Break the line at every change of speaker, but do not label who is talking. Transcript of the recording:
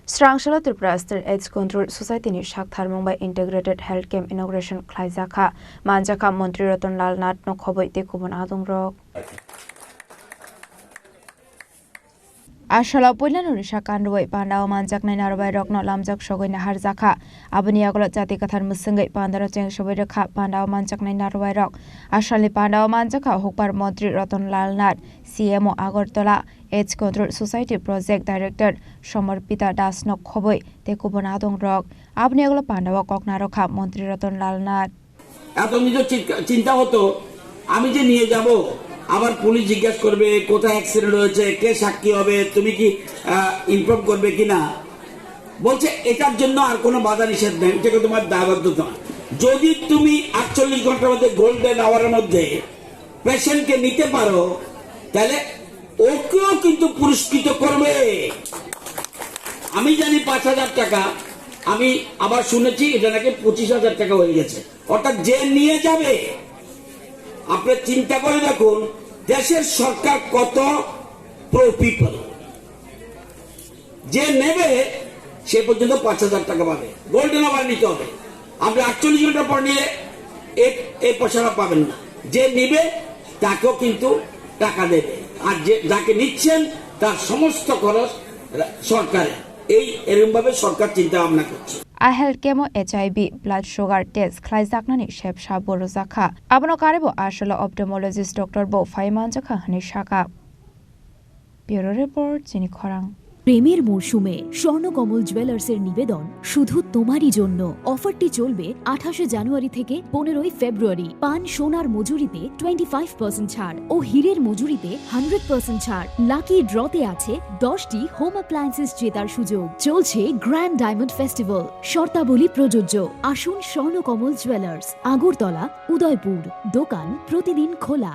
Srangshala Tripura AIDS Control Society ni Saktharmung by Integrated Health Camp Inauguration Khlaijakha Manjaka Montri Ratan Lal Nat no khoboi te kubon adung rok Ashala Pulan Risha Kandway Panda Manjak Nainarway Rock no Lamjak Shogoi Harjaka Abani Agolot Jati Kathan Musungai Pandara Cheng Shobedaka Panda Manjak Nainarway Rock Ashali Panda Manjaka Hopar Montri Ratan Lal Nat CMO Agortola AIDS Control Society Project Director Shomarpita Das no Khoboi te kubon adung rok Abani Agolot Panda Koknarokha Montri Ratan Lal Nat
এত কিছু চিন্তা হতো আমি যে নিয়ে যাব আবার police জিজ্ঞাসা করবে কোথায় অ্যাক্সিডেন্ট হয়েছে কে সাক্ষী হবে তুমি কি ইনফর্ম করবে কিনা বলছে এটার জন্য আর কোনো বাধা নিষেধ নেই এটা তোমার দায়বদ্ধতা যদি তুমি 48 ঘন্টার মধ্যে গোল্ডেন আওয়ারের মধ্যে পেশেন্টকে নিতে পারো তাহলে ওকেও কিন্তু পুরস্কৃত করবে আমি জানি 5000 টাকা আমি আবার শুনেছি এটা নাকি 25000 টাকা হয়ে গেছে অর্থাৎ যে নিয়ে যাবে আপনি চিন্তা করে দেখুন দেশের সরকার কত প্রো পিপল যে নেবে সে পর্যন্ত 5000 টাকা পাবে গোল্ডেন আবার নিতে হবে আপনি 48 ঘন্টা পর নিয়ে এই পয়সাটা পাবেন না যে নেবে তাকেও কিন্তু টাকা দেবে আর যে যাকে নিচ্ছেন তার সমস্ত খরচ সরকারের এরকম ভাবে সরকার চিন্তা ভাবনা করছে
I held chemo HIV blood sugar test Khlaijakha ni shepsha borojakha abono karebo ashala ophthalmologist Dr. Bo Phaimanjakha hani shaka Bureau report Chini Khorang
প্রেমের মরশুমে স্বর্ণকমল জুয়েলার্সের নিবেদন শুধু তোমারই জন্য অফারটি চলবে 28 জানুয়ারি থেকে 15 ফেব্রুয়ারি পান সোনার মজুরিতে 25% ছাড় ও হীরের মজুরিতে 100% ছাড় লাকি ড্রতে আছে 10টি হোম অ্যাপ্লায়েন্সেস জেতার সুযোগ চলছে গ্র্যান্ড ডায়মন্ড ফেস্টিভ্যাল শর্তাবলী প্রযোজ্য আসুন স্বর্ণকমল জুয়েলার্স আগরতলা উদয়পুর দোকান প্রতিদিন খোলা